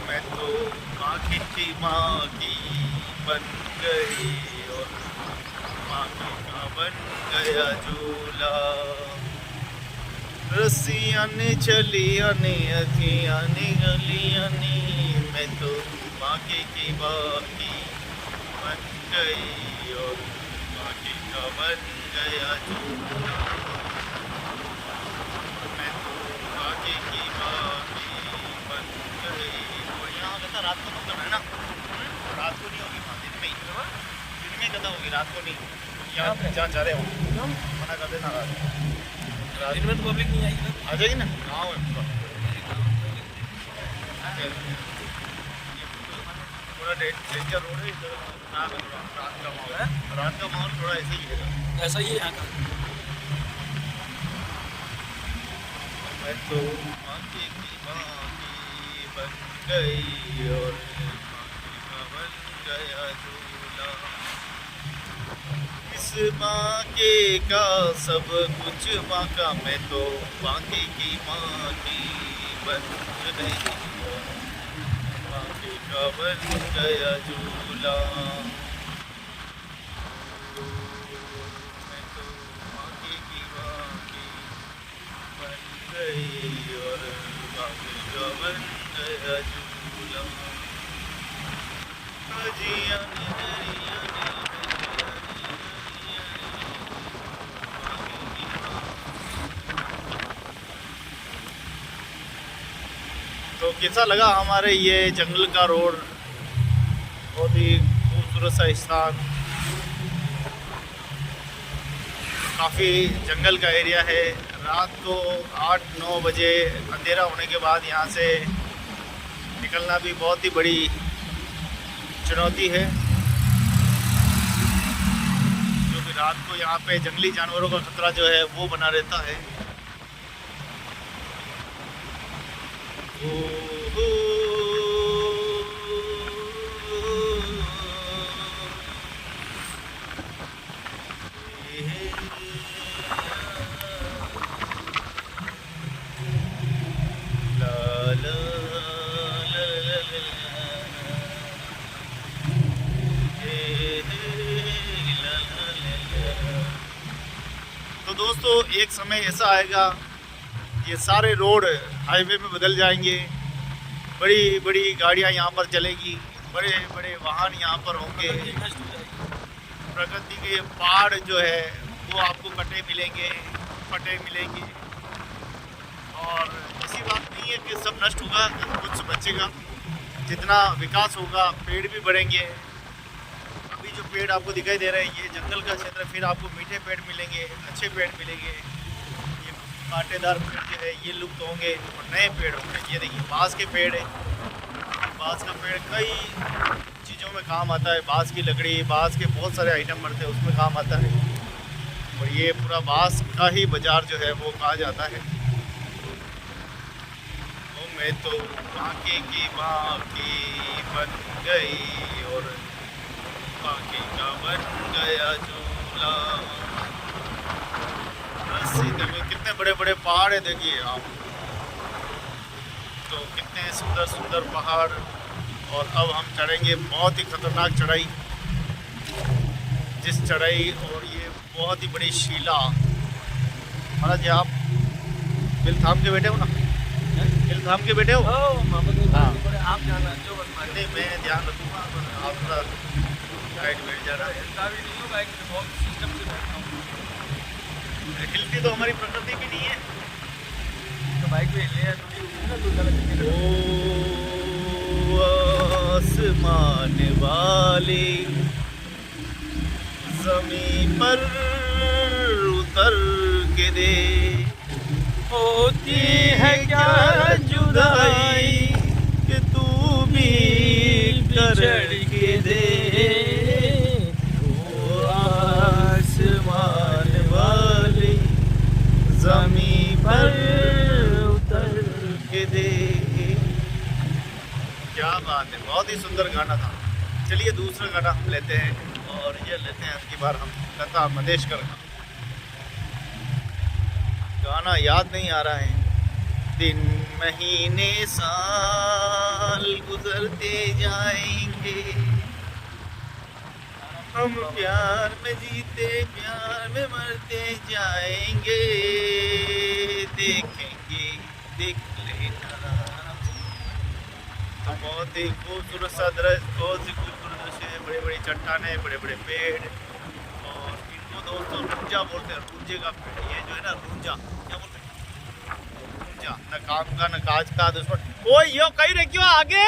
मैं तो माँ की बन गई और माँ का बन गया झूला। रस्सियाँ ने चलियाँ ने अखियाँ ने गलियाँ ने, मैं तो बाकी बन गई और बाकी का बन गया झूला। मैं तो बाकी बन गई। और यहाँ कहता रात को तो करना है ना, रात को नहीं होगी वहाँ, दिन में कहता होगी, रात को नहीं। यहाँ जहाँ जा रहे हो मना कर देना, रात दिन में तो पब्लिक नहीं आएगी ना, आ जाएगी ना। गाँव है पूरा डेंजर रोड है, रात का माहौल है। रात का माहौल थोड़ा ऐसे ही है, ऐसा ही है यहाँ का। मैं तो बाकी बन गई और बाकी का बन गया झूला। इस बाकी का सब कुछ माँ का, मैं तो बाकी की बन गई और बाकी का बन गया झूला। मैं तो बाकी बन गई और बाकी का बन गया झूला। तो कैसा लगा हमारे ये जंगल का रोड, बहुत ही खूबसूरत सा स्थान, काफ़ी जंगल का एरिया है। रात को 8-9 बजे अंधेरा होने के बाद यहाँ से निकलना भी बहुत ही बड़ी चुनौती है, क्योंकि रात को यहाँ पे जंगली जानवरों का खतरा जो है वो बना रहता है। तो दोस्तों एक समय ऐसा आएगा ये सारे रोड हाईवे में बदल जाएंगे, बड़ी बड़ी गाड़ियां यहाँ पर चलेगी, बड़े बड़े वाहन यहाँ पर होंगे, प्रकृति के पहाड़ जो है वो आपको कटे मिलेंगे, फटे मिलेंगे। और ऐसी बात नहीं है कि सब नष्ट होगा, कुछ बचेगा। जितना विकास होगा पेड़ भी बढ़ेंगे। अभी जो पेड़ आपको दिखाई दे रहे हैं ये जंगल का क्षेत्र, फिर आपको मीठे पेड़ मिलेंगे, अच्छे पेड़ मिलेंगे। ये कांटेदार पेड़ जो है ये लुप्त होंगे और नए पेड़ होंगे। ये देखिए बाँस के पेड़ है, बाँस का पेड़ कई चीज़ों में काम आता है। बाँस की लकड़ी, बाँस के बहुत सारे आइटम बनते हैं उसमें काम आता है। और ये पूरा बाँस का ही बाज़ार जो है वो कहा जाता है। मैं तो बाकी की बाकी बन गई और बाकी का बन गया झूला। कितने बड़े बड़े पहाड़ है देखिए आप, तो कितने सुंदर सुंदर पहाड़। और अब हम चढ़ेंगे बहुत ही खतरनाक चढ़ाई, जिस चढ़ाई, और ये बहुत ही बड़ी शिला। महाराज जी आप बिल थाम के बैठे हो ना, बिल थाम के बैठे हो? हाँ आप जाना जो नहीं, मैं ध्यान रखूँगा। आप थोड़ा गाइड बैठ जा रहा है, बहुत सिस्टम से बैठता हूँ। हिलती तो हमारी प्रकृति भी नहीं है, तो बाइक में हिले आसमान वाले ज़मीं पर उतर के दे, होती है क्या जुदाई कि तू भी कर के दे। वो आसमान वाली ज़मीं पर उतर के दे। क्या बात है, बहुत ही सुंदर गाना था। चलिए दूसरा गाना हम लेते हैं, और ये लेते हैं इस बार हम लता मंगेशकर का गाना। याद नहीं आ रहा है। दिन महीने साल गुजरते जाएंगे, हम प्यार में जीते प्यार में मरते जाएंगे। देखेंगे देख लेना। तो बहुत ही खूबसूरत सा दृश्य, बहुत ही खूबसूरत दृश्य है। बड़े बड़े चट्टाने, बड़े बड़े पेड़, और इनको दोस्तों रूंजा बोलते हैं। रूंजे का पेड़ ये जो है ना, रूंजा क्या बोलते हैं, रूंजा। न काम का न काज का दुश्मन। ओ यो कहीं रह क्यों आगे।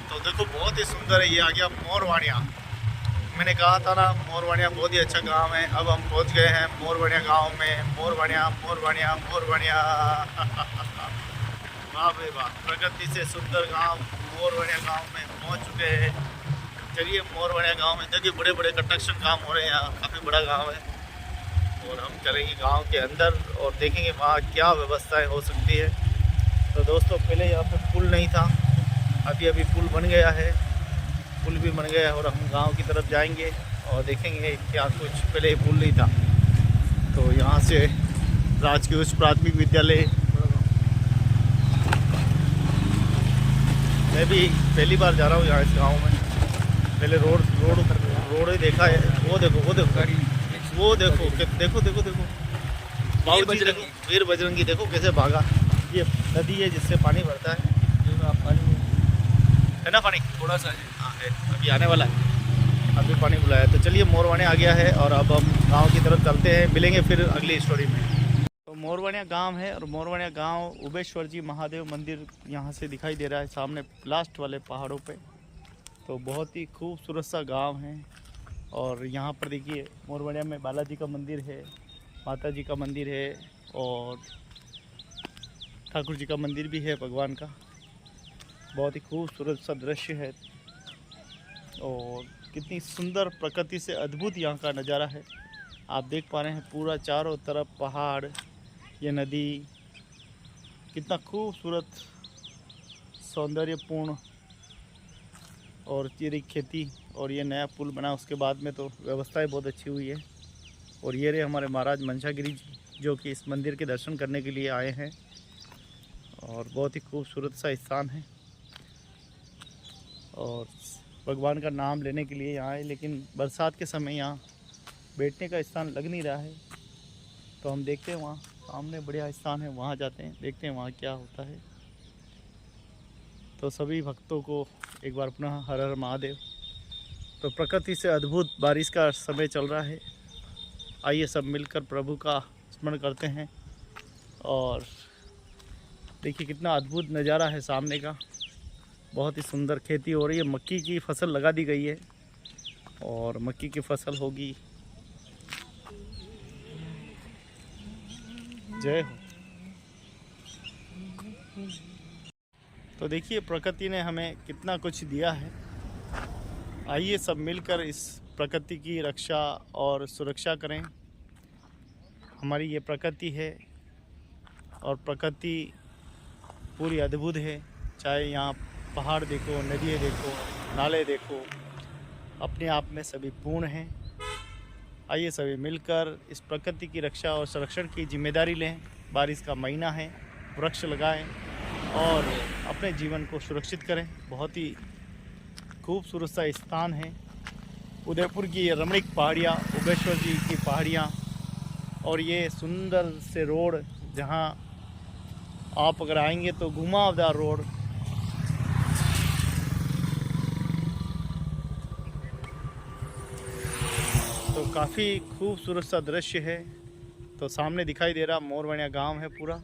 तो देखो बहुत ही सुंदर है। ये आ गया मोरवाणिया। मैंने कहा था ना मोरवाणिया बहुत ही अच्छा गांव है। अब हम पहुंच गए हैं मोरवाणिया गांव में। मोरवाणिया मोरवाणिया मोरवाणिया वाह भाई वाह, प्रकृति से सुंदर गांव मोरवाणिया गांव में पहुंच चुके हैं। चलिए मोरवाणिया गांव में देखिए बड़े बड़े कंस्ट्रक्शन काम हो रहे हैं यहाँ, काफ़ी बड़ा गांव है। और हम चलेंगे गांव के अंदर और देखेंगे वहाँ क्या व्यवस्थाएं हो सकती है। तो दोस्तों पहले यहाँ पे पुल नहीं था, अभी अभी पुल बन गया है। पुल भी बन गया है और हम गांव की तरफ जाएंगे और देखेंगे क्या कुछ पहले पुल नहीं था। तो यहाँ से राजकीय उच्च प्राथमिक विद्यालय, मैं भी पहली बार जा रहा हूँ यहाँ इस गांव में। पहले रोड ही देखा है। वो देखो वो देखो देखो देखो देखो बाबूजी देखो, वीर बजरंगी देखो कैसे भागा। ये नदी है जिससे पानी भरता है, है ना पानी थोड़ा सा हाँ है, अभी आने वाला है, अभी पानी बुलाया। तो चलिए मोरवाणिया आ गया है और अब हम गांव की तरफ चलते हैं, मिलेंगे फिर अगली स्टोरी में। मोरवणिया गांव है और मोरवणिया गांव उबेश्वर जी महादेव मंदिर यहाँ से दिखाई दे रहा है सामने लास्ट वाले पहाड़ों पे। तो बहुत ही खूबसूरत सा गांव है और यहाँ पर देखिए मोरवणिया में बालाजी का मंदिर है, माता जी का मंदिर है और ठाकुर जी का मंदिर भी है भगवान का। बहुत ही खूबसूरत सा दृश्य है और कितनी सुंदर प्रकृति से अद्भुत यहाँ का नज़ारा है। आप देख पा रहे हैं पूरा चारों तरफ पहाड़, ये नदी, कितना खूबसूरत सौंदर्यपूर्ण। और ये खेती और ये नया पुल बना उसके बाद में तो व्यवस्थाएं बहुत अच्छी हुई है। और ये रहे हमारे महाराज मनसागिरी जी जो कि इस मंदिर के दर्शन करने के लिए आए हैं और बहुत ही खूबसूरत सा स्थान है और भगवान का नाम लेने के लिए यहाँ आए। लेकिन बरसात के समय यहाँ बैठने का स्थान लग नहीं रहा है, तो हम देखते हैं वहाँ सामने बढ़िया स्थान है, वहाँ जाते हैं, देखते हैं वहाँ क्या होता है। तो सभी भक्तों को एक बार पुनः हर हर महादेव। तो प्रकृति से अद्भुत बारिश का समय चल रहा है, आइए सब मिलकर प्रभु का स्मरण करते हैं। और देखिए कितना अद्भुत नज़ारा है सामने का, बहुत ही सुंदर खेती हो रही है। मक्की की फसल लगा दी गई है और मक्की की फसल होगी। जय हो। तो देखिए प्रकृति ने हमें कितना कुछ दिया है, आइए सब मिलकर इस प्रकृति की रक्षा और सुरक्षा करें। हमारी ये प्रकृति है और प्रकृति पूरी अद्भुत है, चाहे यहाँ पहाड़ देखो, नदियाँ देखो, नाले देखो, अपने आप में सभी पूर्ण हैं। आइए सभी मिलकर इस प्रकृति की रक्षा और संरक्षण की जिम्मेदारी लें। बारिश का महीना है, वृक्ष लगाएं और अपने जीवन को सुरक्षित करें। बहुत ही खूबसूरत सा स्थान है उदयपुर की ये रमणीक पहाड़ियाँ, उबेश्वर जी की पहाड़ियाँ और ये सुंदर से रोड, जहाँ आप अगर आएंगे तो घुमावदार रोड। तो काफ़ी खूबसूरत सा दृश्य है। तो सामने दिखाई दे रहा मोरवणिया गांव है पूरा।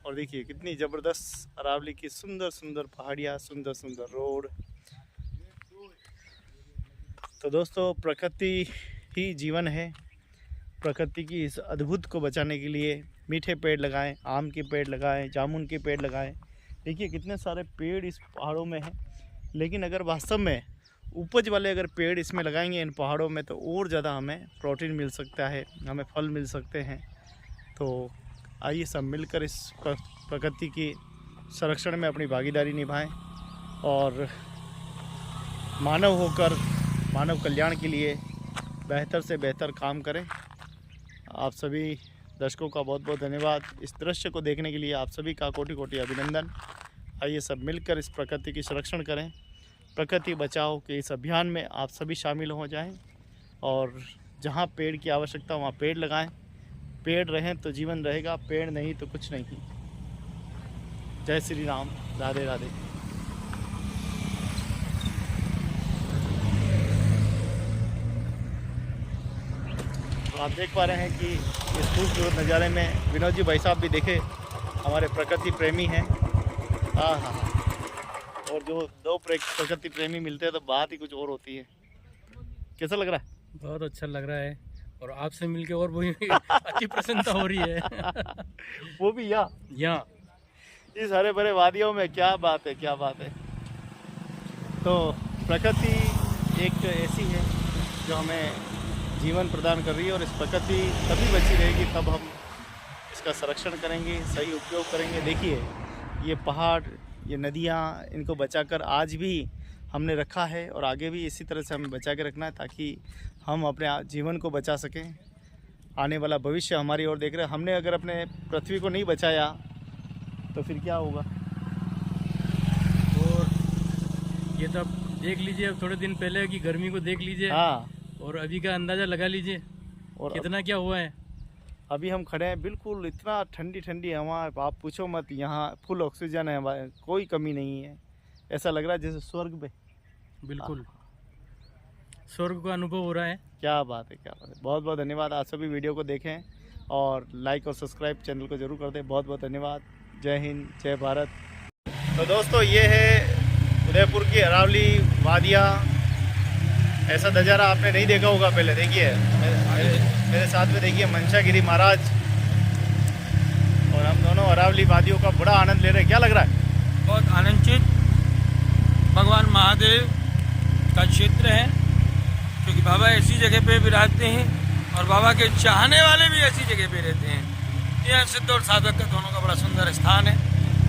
और देखिए कितनी ज़बरदस्त अरावली की सुंदर सुंदर पहाड़ियाँ, सुंदर सुंदर रोड। तो दोस्तों प्रकृति ही जीवन है। प्रकृति की इस अद्भुत को बचाने के लिए मीठे पेड़ लगाएं, आम के पेड़ लगाएं, जामुन के पेड़ लगाएं। देखिए कितने सारे पेड़ इस पहाड़ों में हैं, लेकिन अगर वास्तव में उपज वाले अगर पेड़ इसमें लगाएंगे इन पहाड़ों में तो और ज़्यादा हमें प्रोटीन मिल सकता है, हमें फल मिल सकते हैं। तो आइए सब मिलकर इस प्रकृति की संरक्षण में अपनी भागीदारी निभाएं और मानव होकर मानव कल्याण के लिए बेहतर से बेहतर काम करें। आप सभी दर्शकों का बहुत बहुत धन्यवाद। इस दृश्य को देखने के लिए आप सभी का कोटि कोटि अभिनंदन। आइए सब मिलकर इस प्रकृति की संरक्षण करें। प्रकृति बचाओ के इस अभियान में आप सभी शामिल हो जाएं और जहां पेड़ की आवश्यकता वहां पेड़ लगाएं। पेड़ रहें तो जीवन रहेगा, पेड़ नहीं तो कुछ नहीं। जय श्री राम, राधे राधे। तो आप देख पा रहे हैं कि इस खूबसूरत नज़ारे में विनोद जी भाई साहब भी देखे, हमारे प्रकृति प्रेमी हैं। हाँ हाँ, और जो दो प्रकृति प्रेमी मिलते हैं तो बात ही कुछ और होती है। कैसा लग रहा है? बहुत अच्छा लग रहा है और आपसे मिलके और भी अच्छी प्रसन्नता हो रही है। वो भी यहाँ इस हरे भरे वादियों में, क्या बात है, क्या बात है। तो प्रकृति एक ऐसी है जो हमें जीवन प्रदान कर रही है और इस प्रकृति तभी बची रहेगी तब हम इसका संरक्षण करेंगे, सही उपयोग करेंगे। देखिए ये पहाड़, ये नदियाँ, इनको बचाकर आज भी हमने रखा है और आगे भी इसी तरह से हमें बचा के रखना है ताकि हम अपने जीवन को बचा सकें। आने वाला भविष्य हमारी ओर देख रहे हैं। हमने अगर अपने पृथ्वी को नहीं बचाया तो फिर क्या होगा? और ये तो अब देख लीजिए, अब थोड़े दिन पहले की गर्मी को देख लीजिए। हाँ, और अभी का अंदाज़ा लगा लीजिए और कितना क्या हुआ है। अभी हम खड़े हैं बिल्कुल, इतना ठंडी ठंडी हवा, आप पूछो मत। यहाँ फुल ऑक्सीजन है, कोई कमी नहीं है। ऐसा लग रहा है जैसे स्वर्ग में, बिल्कुल स्वर्ग का अनुभव हो रहा है। क्या बात है, क्या बात है। बहुत बहुत धन्यवाद। आप सभी वीडियो को देखें, और लाइक और सब्सक्राइब चैनल को ज़रूर कर दें। बहुत बहुत धन्यवाद। जय हिंद, जय भारत। तो दोस्तों, ये है उदयपुर की अरावली वादियाँ। ऐसा नज़ारा आपने नहीं देखा होगा पहले। देखिए मेरे साथ में देखिए मनशागिरी महाराज, और हम दोनों अरावली वादियों का बड़ा आनंद ले रहे हैं। क्या लग रहा है? बहुत आनंदित। भगवान महादेव का क्षेत्र है, क्योंकि बाबा ऐसी जगह पे विराजते हैं और बाबा के चाहने वाले भी ऐसी जगह पे रहते हैं। यह सिद्ध और साधक का दोनों का बड़ा सुंदर स्थान है।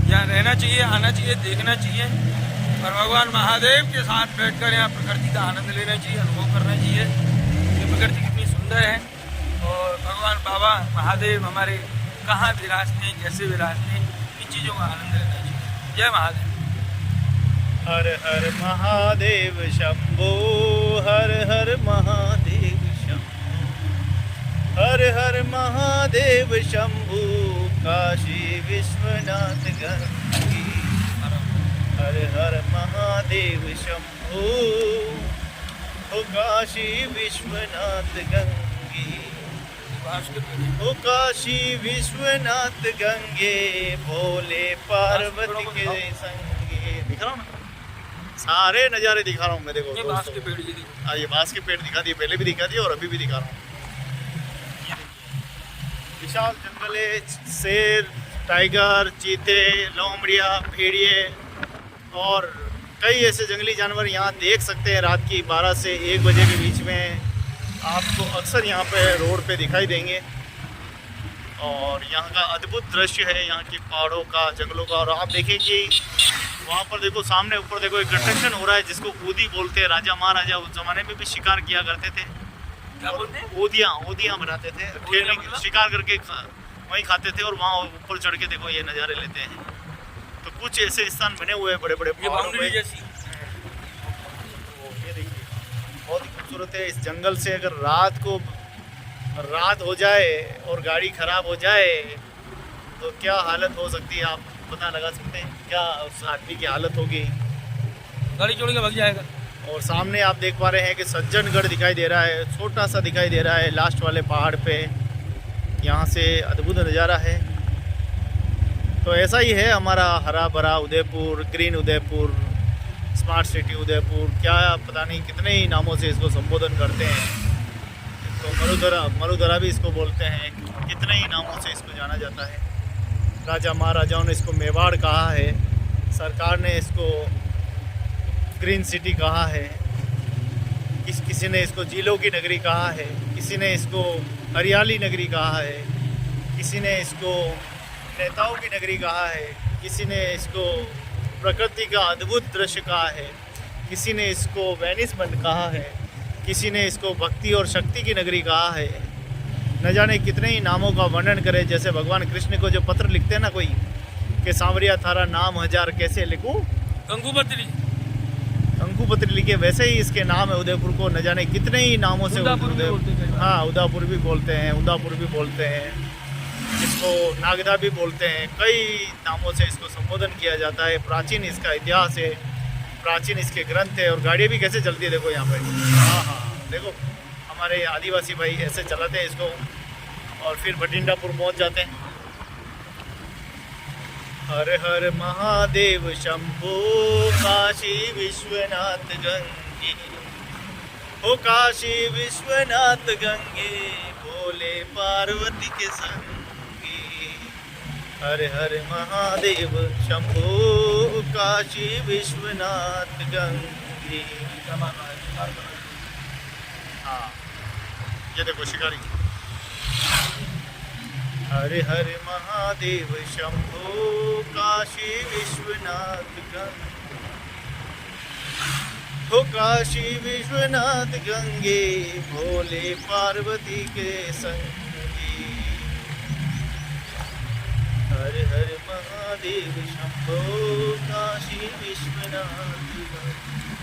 यहाँ रहना चाहिए, आना चाहिए, देखना चाहिए और भगवान महादेव के साथ बैठकर यहाँ प्रकृति का आनंद लेना चाहिए, अनुभव करना चाहिए कि प्रकृति कितनी सुंदर है और भगवान बाबा महादेव हमारे कहाँ विराजते हैं, कैसे विराजते हैं, इन चीज़ों का आनंद लेना चाहिए। जय महादेव। हर हर महादेव शंभो, हर हर महादेव शंभो, हर हर महादेव शंभो, काशी विश्वनाथ गंगे। हर हर महादेव शंभो, ओ काशी विश्वनाथ गंगे, ओ काशी विश्वनाथ गंगे, भोले पार्वती के संगे। दिख रहा हूँ ना, सारे नज़ारे दिखा रहा हूँ मैं। देखो ये बांस के पेड़ दिखा दिए, पहले भी दिखा दिए और अभी भी दिखा रहा हूँ। विशाल जंगल है, शेर, टाइगर, चीते, लोमड़िया, भेड़िए और कई ऐसे जंगली जानवर यहाँ देख सकते हैं। रात की 12 से 1 बजे के बीच में आपको अक्सर यहाँ पे रोड पे दिखाई देंगे और यहाँ का अद्भुत दृश्य है, यहाँ की पहाड़ों का, जंगलों का। और आप देखें कि वहाँ पर देखो, सामने ऊपर देखो, एक कंस्ट्रक्शन हो रहा है जिसको ऊदी बोलते हैं। राजा महाराजा उस ज़माने में भी शिकार किया करते थे। क्या बोलते हैं? ऊदियाँ बनाते थे, शिकार करके वहीं खाते थे और वहाँ ऊपर चढ़ के देखो ये नज़ारे लेते हैं। तो कुछ ऐसे स्थान बने हुए हैं बड़े बड़े पहाड़ों में। ये देखिए बहुत ही खूबसूरत है। इस जंगल से अगर रात हो जाए और गाड़ी ख़राब हो जाए तो क्या हालत हो सकती है, आप पता लगा सकते हैं क्या उस आदमी की हालत होगी। गाड़ी छोड़ के भाग जाएगा। और सामने आप देख पा रहे हैं कि सज्जनगढ़ दिखाई दे रहा है, छोटा सा दिखाई दे रहा है लास्ट वाले पहाड़ पे। यहाँ से अद्भुत नज़ारा है। तो ऐसा ही है हमारा हरा भरा Udaipur, green Udaipur, smart city Udaipur, क्या पता नहीं कितने ही नामों से इसको संबोधन करते हैं। तो मरुधरा भी इसको बोलते हैं, कितने ही नामों से इसको जाना जाता है। राजा महाराजाओं ने इसको मेवाड़ कहा है, सरकार ने इसको ग्रीन सिटी कहा है, किसी ने इसको झीलों की नगरी कहा है, किसी ने इसको हरियाली नगरी कहा है, किसी ने इसको नेताओं की नगरी कहा है, किसी ने इसको प्रकृति का अद्भुत दृश्य कहा है, किसी ने इसको वेनिस बन कहा है, किसी ने इसको भक्ति और शक्ति की नगरी कहा है। न जाने कितने ही नामों का वर्णन करे। जैसे भगवान कृष्ण को जो पत्र लिखते हैं ना कोई, कि सांवरिया थारा नाम हजार कैसे लिखूं, कंकुपत्री लिखे, वैसे ही इसके नाम है उदयपुर को। न जाने कितने ही नामों से उदापुर भी बोलते हैं, उदापुर भी बोलते हैं, इसको नागदा भी बोलते हैं। कई नामों से इसको संबोधन किया जाता है। प्राचीन इसका इतिहास है, प्राचीन इसके ग्रंथ है। और गाड़ी भी कैसे चलती है देखो यहाँ पे। हाँ, देखो हमारे आदिवासी भाई ऐसे चलाते हैं इसको और फिर भटिंडापुर पहुँच जाते हैं। हर हर महादेव शंभो, काशी विश्वनाथ गंगे, ओ काशी विश्वनाथ गंगे, भोले पार्वती के संगे। हर हर महादेव शंभो, काशी विश्वनाथ गंगे। हाँ, ये देखो शिकारी। हरे हरे महादेव शंभो, काशी विश्वनाथ गंगे, हो काशी विश्वनाथ गंगे, भोले पार्वती के संगे। हरे हरे महादेव शंभो, काशी विश्वनाथ गंगे।